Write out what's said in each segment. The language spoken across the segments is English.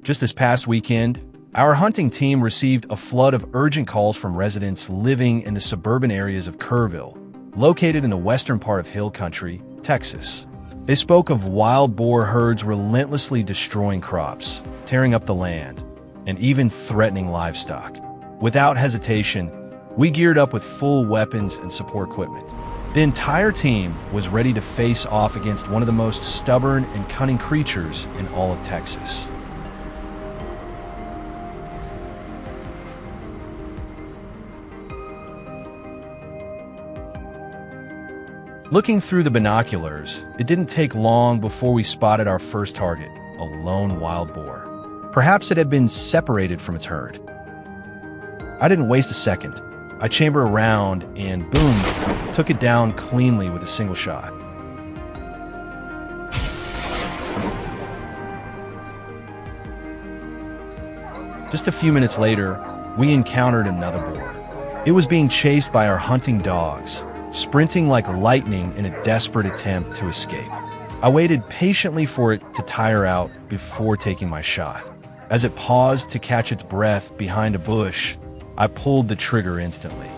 Just this past weekend, our hunting team received a flood of urgent calls from residents living in the suburban areas of Kerrville, located in the western part of Hill Country, Texas. They spoke of wild boar herds relentlessly destroying crops, tearing up the land, and even threatening livestock. Without hesitation, we geared up with full weapons and support equipment. The entire team was ready to face off against one of the most stubborn and cunning creatures in all of Texas. Looking through the binoculars, it didn't take long before we spotted our first target, a lone wild boar. Perhaps it had been separated from its herd. I didn't waste a second. I chambered around and boom, took it down cleanly with a single shot. Just a few minutes later, we encountered another boar. It was being chased by our hunting dogs, sprinting like lightning in a desperate attempt to escape. I waited patiently for it to tire out before taking my shot. As it paused to catch its breath behind a bush, I pulled the trigger instantly.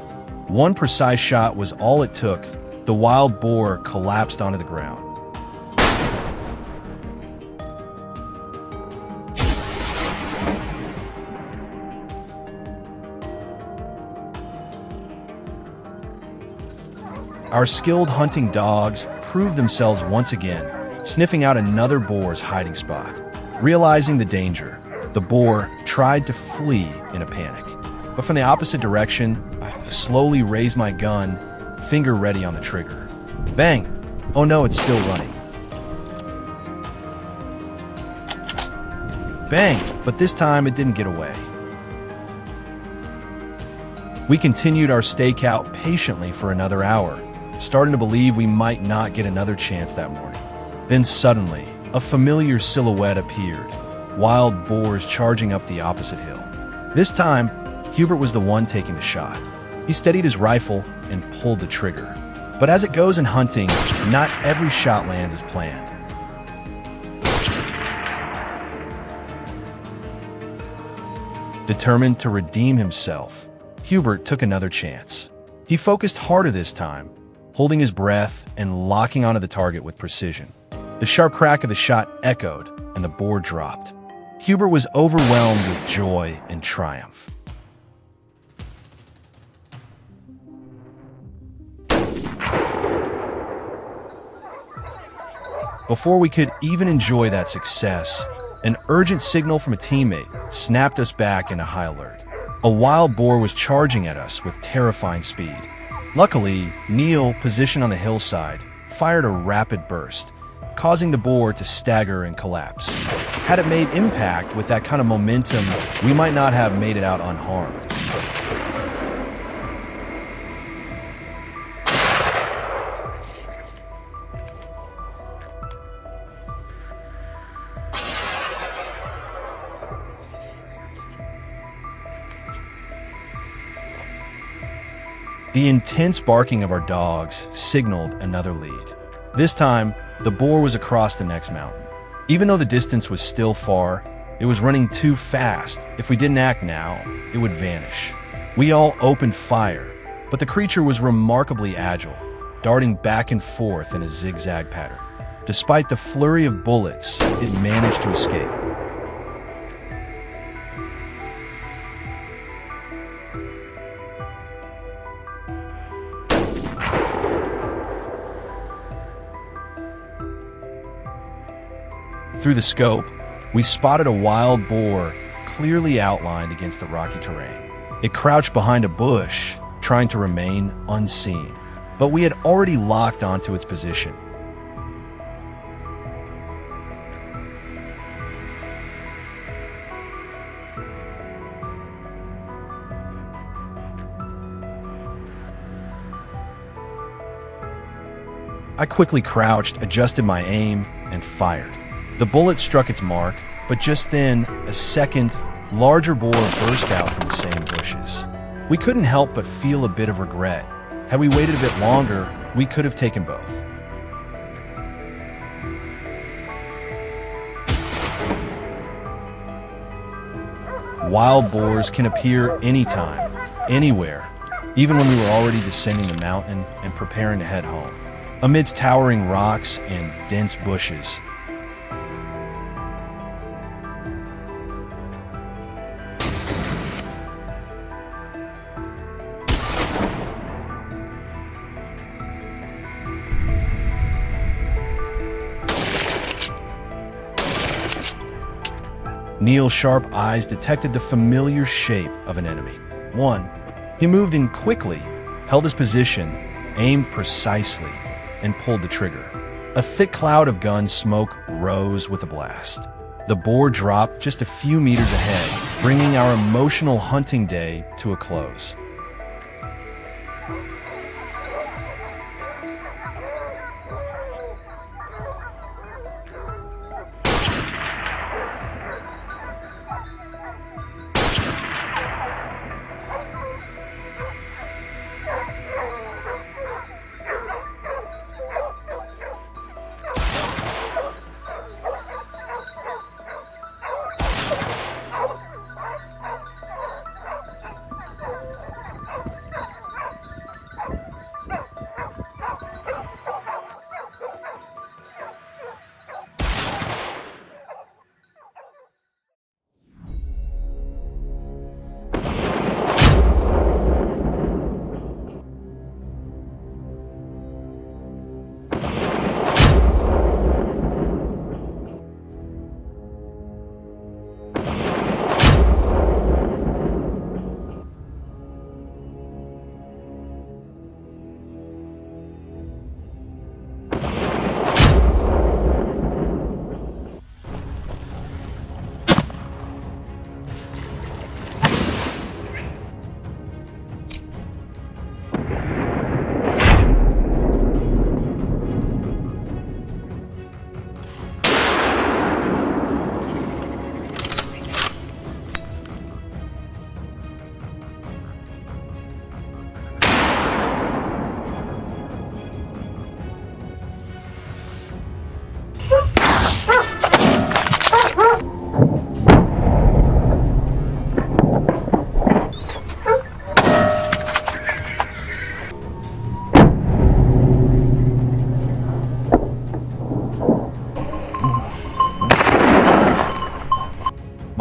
One precise shot was all it took. The wild boar collapsed onto the ground. Our skilled hunting dogs proved themselves once again, sniffing out another boar's hiding spot. Realizing the danger, the boar tried to flee in a panic. But from the opposite direction, I slowly raised my gun, finger ready on the trigger. Bang! Oh no, it's still running. Bang! But this time it didn't get away. We continued our stakeout patiently for another hour, starting to believe we might not get another chance that morning. Then suddenly, a familiar silhouette appeared, wild boars charging up the opposite hill. This time, Hubert was the one taking the shot. He steadied his rifle and pulled the trigger. But as it goes in hunting, not every shot lands as planned. Determined to redeem himself, Hubert took another chance. He focused harder this time, holding his breath and locking onto the target with precision. The sharp crack of the shot echoed, and the boar dropped. Hubert was overwhelmed with joy and triumph. Before we could even enjoy that success, an urgent signal from a teammate snapped us back into high alert. A wild boar was charging at us with terrifying speed. Luckily, Neil, positioned on the hillside, fired a rapid burst, causing the boar to stagger and collapse. Had it made impact with that kind of momentum, we might not have made it out unharmed. The intense barking of our dogs signaled another lead. This time, the boar was across the next mountain. Even though the distance was still far, it was running too fast. If we didn't act now, it would vanish. We all opened fire, but the creature was remarkably agile, darting back and forth in a zigzag pattern. Despite the flurry of bullets, it managed to escape. Through the scope, we spotted a wild boar clearly outlined against the rocky terrain. It crouched behind a bush, trying to remain unseen, but we had already locked onto its position. I quickly crouched, adjusted my aim, and fired. The bullet struck its mark, but just then, a second, larger boar burst out from the same bushes. We couldn't help but feel a bit of regret. Had we waited a bit longer, we could have taken both. Wild boars can appear anytime, anywhere, even when we were already descending the mountain and preparing to head home. Amidst towering rocks and dense bushes, Neil's sharp eyes detected the familiar shape of an enemy. One, he moved in quickly, held his position, aimed precisely, and pulled the trigger. A thick cloud of gun smoke rose with a blast. The boar dropped just a few meters ahead, bringing our emotional hunting day to a close.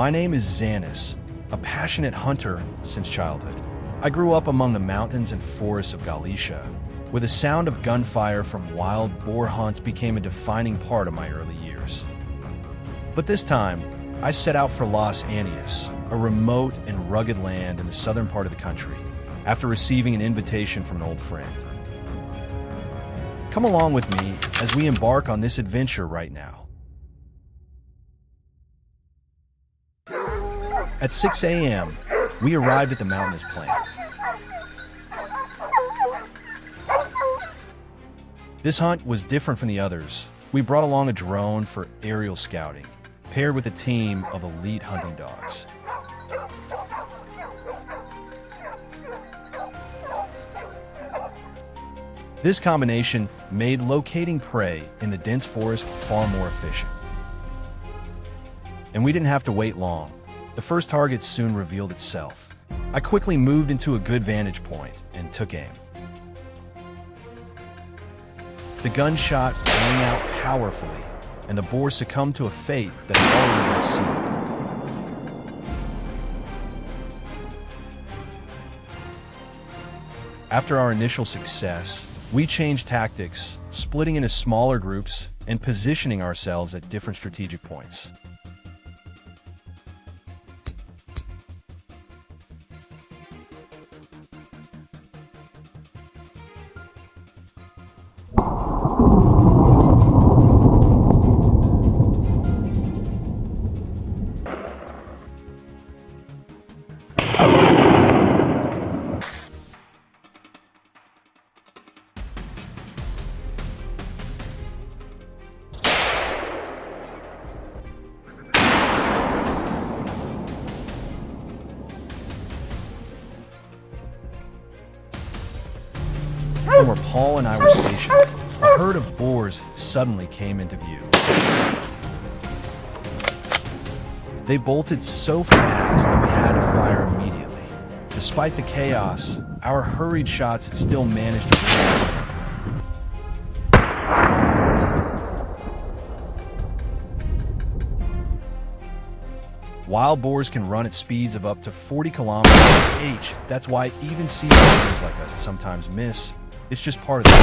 My name is Xanis, a passionate hunter since childhood. I grew up among the mountains and forests of Galicia, where the sound of gunfire from wild boar hunts became a defining part of my early years. But this time, I set out for Los Angeles, a remote and rugged land in the southern part of the country, after receiving an invitation from an old friend. Come along with me as we embark on this adventure right now. At 6 a.m., we arrived at the mountain as planned. This hunt was different from the others. We brought along a drone for aerial scouting, paired with a team of elite hunting dogs. This combination made locating prey in the dense forest far more efficient. And we didn't have to wait long. The first target soon revealed itself. I quickly moved into a good vantage point and took aim. The gunshot rang out powerfully, and the boar succumbed to a fate that had already been sealed. After our initial success, we changed tactics, splitting into smaller groups and positioning ourselves at different strategic points. From where Paul and I were stationed, a herd of boars suddenly came into view. They bolted so fast that we had to fire immediately. Despite the chaos, our hurried shots still managed to bring them. Wild boars can run at speeds of up to 40 kilometers per h. That's why even seasoned hunters like us sometimes miss. It's just part of the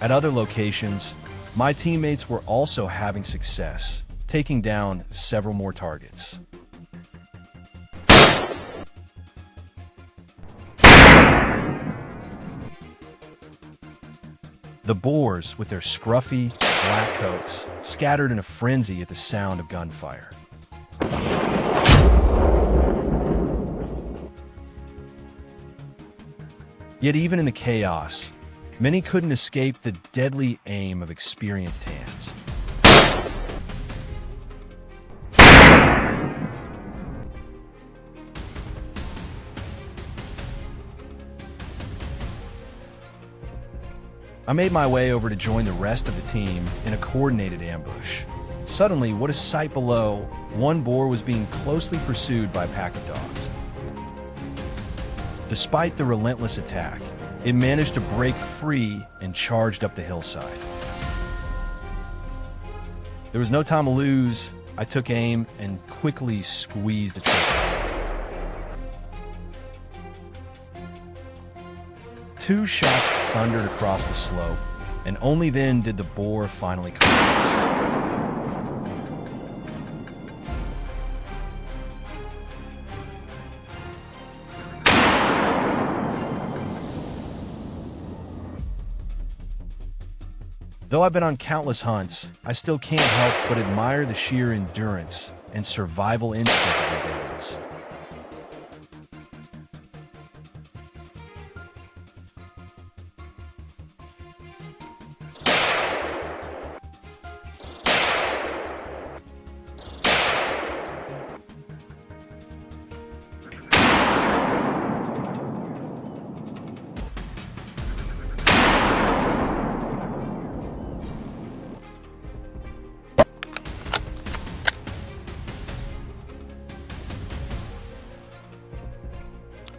At other locations, my teammates were also having success, taking down several more targets. The boars, with their scruffy, black coats, scattered in a frenzy at the sound of gunfire. Yet even in the chaos, many couldn't escape the deadly aim of experienced hands. I made my way over to join the rest of the team in a coordinated ambush. Suddenly, what a sight below, one boar was being closely pursued by a pack of dogs. Despite the relentless attack, it managed to break free and charged up the hillside. There was no time to lose. I took aim and quickly squeezed the trigger. 2 shots thundered across the slope, and only then did the boar finally collapse. Though I've been on countless hunts, I still can't help but admire the sheer endurance and survival instinct of these animals.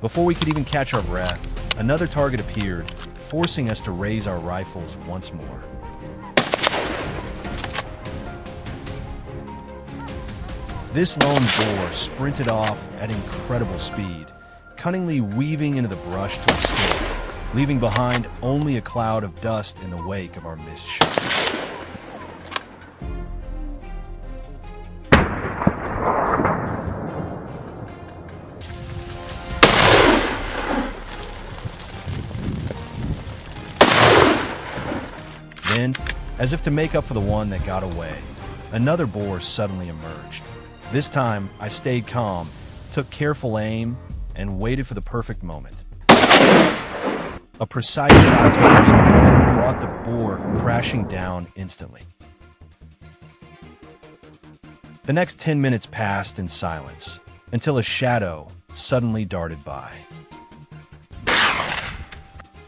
Before we could even catch our breath, another target appeared, forcing us to raise our rifles once more. This lone boar sprinted off at incredible speed, cunningly weaving into the brush to escape, leaving behind only a cloud of dust in the wake of our missed shots. Then, as if to make up for the one that got away, another boar suddenly emerged. This time, I stayed calm, took careful aim, and waited for the perfect moment. A precise shot to a weak point brought the boar crashing down instantly. The next 10 minutes passed in silence, until a shadow suddenly darted by.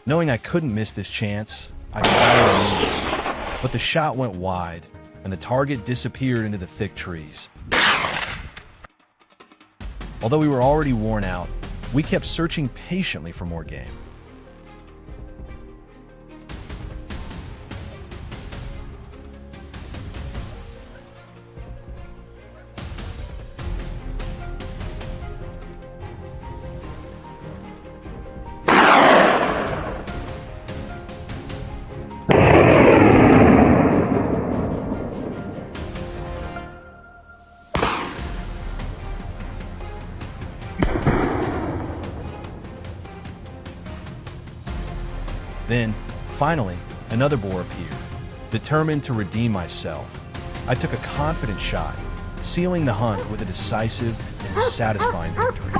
Knowing I couldn't miss this chance, I fired immediately, but the shot went wide, and the target disappeared into the thick trees. Although we were already worn out, we kept searching patiently for more game. Then, finally, another boar appeared. Determined to redeem myself, I took a confident shot, sealing the hunt with a decisive and satisfying victory.